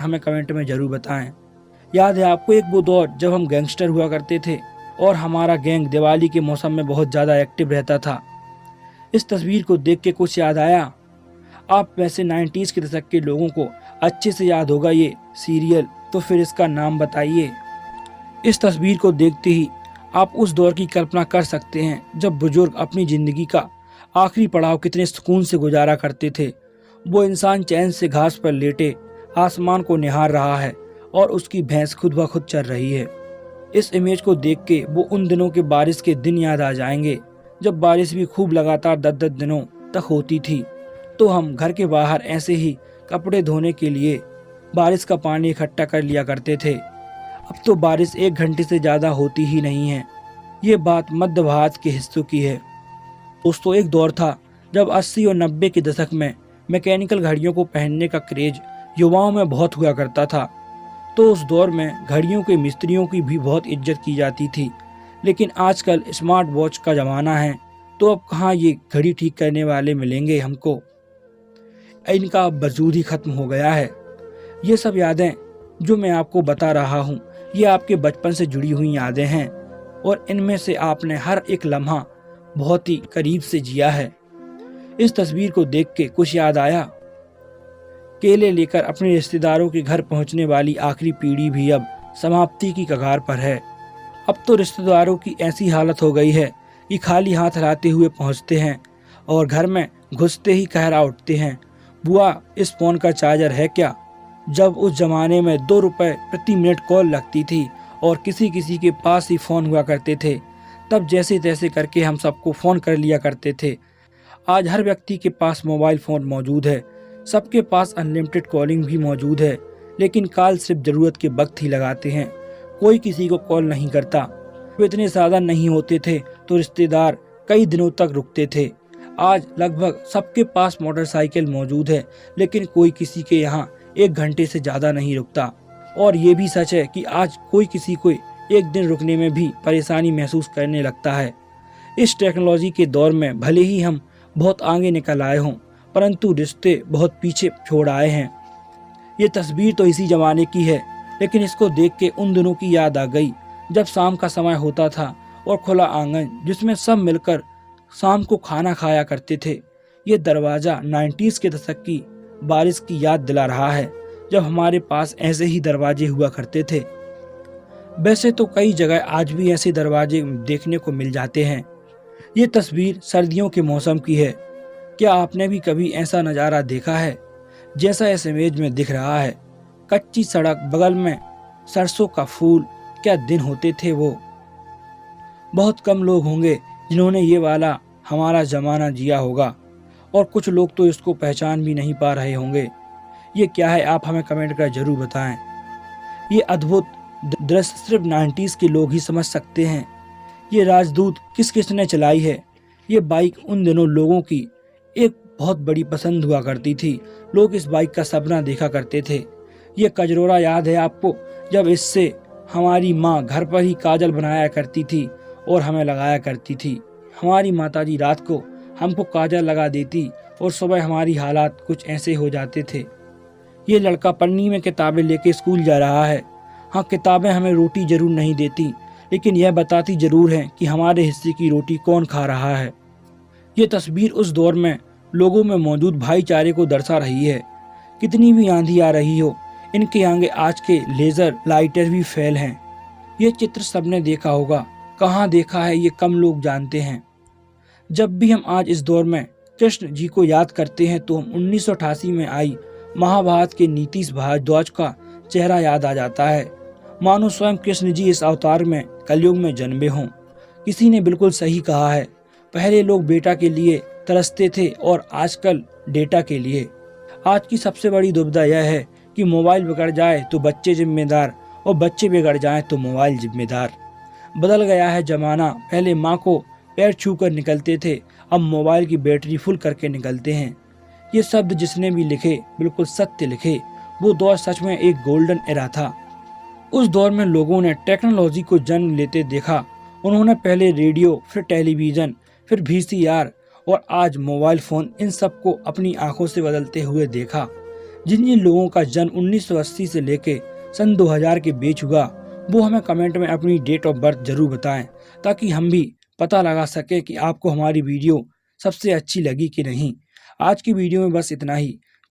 हमें कमेंट में ज़रूर बताएं। याद है आपको एक वो दौर जब हम गैंगस्टर हुआ करते थे और हमारा गैंग दिवाली के मौसम में बहुत ज़्यादा एक्टिव रहता था। इस तस्वीर को देख के कुछ याद आया? आप वैसे 90s के दशक के लोगों को अच्छे से याद होगा ये सीरियल, तो फिर इसका नाम बताइए। इस तस्वीर को देखते ही आप उस दौर की कल्पना कर सकते हैं जब बुजुर्ग अपनी ज़िंदगी का आखिरी पड़ाव कितने सुकून से गुजारा करते थे। वो इंसान चैन से घास पर लेटे आसमान को निहार रहा है और उसकी भैंस खुद ब खुद चल रही है। इस इमेज को देख के वो उन दिनों के बारिश के दिन याद आ जाएंगे जब बारिश भी खूब लगातार 10-10 दिनों तक होती थी। तो हम घर के बाहर ऐसे ही कपड़े धोने के लिए बारिश का पानी इकट्ठा कर लिया करते थे। अब तो बारिश 1 घंटे से ज़्यादा होती ही नहीं है। ये बात मध्य भारत के हिस्सों की है। दोस्तों, एक दौर था जब 80 और 90 के दशक में मैकेनिकल घड़ियों को पहनने का क्रेज युवाओं में बहुत हुआ करता था। तो उस दौर में घड़ियों के मिस्त्रियों की भी बहुत इज्जत की जाती थी। लेकिन आजकल स्मार्ट वॉच का ज़माना है, तो अब कहाँ ये घड़ी ठीक करने वाले मिलेंगे हमको। इनका वजूद ही खत्म हो गया है। ये सब यादें जो मैं आपको बता रहा हूँ, ये आपके बचपन से जुड़ी हुई यादें हैं और इनमें से आपने हर एक लम्हा बहुत ही करीब से जिया है। इस तस्वीर को देख के कुछ याद आया? केले लेकर अपने रिश्तेदारों के घर पहुंचने वाली आखिरी पीढ़ी भी अब समाप्ति की कगार पर है। अब तो रिश्तेदारों की ऐसी हालत हो गई है कि खाली हाथ लाते हुए पहुंचते हैं और घर में घुसते ही कहरा उठते हैं, बुआ इस फ़ोन का चार्जर है क्या? जब उस जमाने में 2 रुपए प्रति मिनट कॉल लगती थी और किसी किसी के पास ही फ़ोन हुआ करते थे, तब जैसे तैसे करके हम सबको फ़ोन कर लिया करते थे। आज हर व्यक्ति के पास मोबाइल फ़ोन मौजूद है, सबके पास अनलिमिटेड कॉलिंग भी मौजूद है, लेकिन कॉल सिर्फ ज़रूरत के वक्त ही लगाते हैं। कोई किसी को कॉल नहीं करता। वो इतने ज़्यादा नहीं होते थे तो रिश्तेदार कई दिनों तक रुकते थे। आज लगभग सबके पास मोटरसाइकिल मौजूद है, लेकिन कोई किसी के यहाँ 1 घंटे से ज़्यादा नहीं रुकता। और ये भी सच है कि आज कोई किसी को 1 दिन रुकने में भी परेशानी महसूस करने लगता है। इस टेक्नोलॉजी के दौर में भले ही हम बहुत आगे निकल आए हों, परंतु रिश्ते बहुत पीछे छोड़ आए हैं। ये तस्वीर तो इसी ज़माने की है, लेकिन इसको देख के उन दिनों की याद आ गई जब शाम का समय होता था और खुला आंगन जिसमें सब मिलकर शाम को खाना खाया करते थे। ये दरवाज़ा 90s के दशक की बारिश की याद दिला रहा है, जब हमारे पास ऐसे ही दरवाजे हुआ करते थे। वैसे तो कई जगह आज भी ऐसे दरवाजे देखने को मिल जाते हैं। ये तस्वीर सर्दियों के मौसम की है। क्या आपने भी कभी ऐसा नज़ारा देखा है जैसा इस इमेज में दिख रहा है? कच्ची सड़क, बगल में सरसों का फूल, क्या दिन होते थे वो। बहुत कम लोग होंगे जिन्होंने ये वाला हमारा ज़माना जिया होगा, और कुछ लोग तो इसको पहचान भी नहीं पा रहे होंगे। ये क्या है आप हमें कमेंट कर जरूर बताएं। ये अद्भुत दृश्य सिर्फ 90s के लोग ही समझ सकते हैं। ये राजदूत किस किसने चलाई है? ये बाइक उन दिनों लोगों की एक बहुत बड़ी पसंद हुआ करती थी। लोग इस बाइक का सपना देखा करते थे। ये कजरोरा याद है आपको, जब इससे हमारी माँ घर पर ही काजल बनाया करती थी और हमें लगाया करती थी। हमारी माताजी रात को हमको काजल लगा देती और सुबह हमारी हालात कुछ ऐसे हो जाते थे। ये लड़का पन्नी में किताबें लेके स्कूल जा रहा है। हाँ, किताबें हमें रोटी जरूर नहीं देती, लेकिन यह बताती जरूर है कि हमारे हिस्से की रोटी कौन खा रहा है। ये तस्वीर उस दौर में लोगों में मौजूद भाईचारे को दर्शा रही है। कितनी भी आंधी आ रही हो, इनके आगे आज के लेज़र लाइटर भी फेल हैं। ये चित्र सबने देखा होगा, कहाँ देखा है ये कम लोग जानते हैं। जब भी हम आज इस दौर में कृष्ण जी को याद करते हैं तो हम 1988 में आई महाभारत के नीतीश भारद्वाज का चेहरा याद आ जाता है। मानो स्वयं कृष्ण जी इस अवतार में कलयुग में जन्मे हों। किसी ने बिल्कुल सही कहा है, पहले लोग बेटा के लिए तरसते थे और आजकल डेटा के लिए। आज की सबसे बड़ी दुविधा यह है कि मोबाइल बिगड़ जाए तो बच्चे जिम्मेदार और बच्चे बिगड़ जाए तो मोबाइल जिम्मेदार। बदल गया है जमाना। पहले माँ को पैर छू कर निकलते थे, अब मोबाइल की बैटरी फुल करके निकलते हैं। ये शब्द जिसने भी लिखे बिल्कुल सत्य लिखे। वो दौर सच में एक गोल्डन एरा था। उस दौर में लोगों ने टेक्नोलॉजी को जन्म लेते देखा। उन्होंने पहले रेडियो, फिर टेलीविज़न, फिर VCR और आज मोबाइल फ़ोन, इन सबको अपनी आंखों से बदलते हुए देखा। जिन जिन लोगों का जन्म 1980 से लेके सन 2000 के बीच हुआ वो हमें कमेंट में अपनी डेट ऑफ बर्थ जरूर बताएं, ताकि हम भी पता लगा सके कि आपको हमारी वीडियो सबसे अच्छी लगी कि नहीं। आज की वीडियो में बस इतना ही।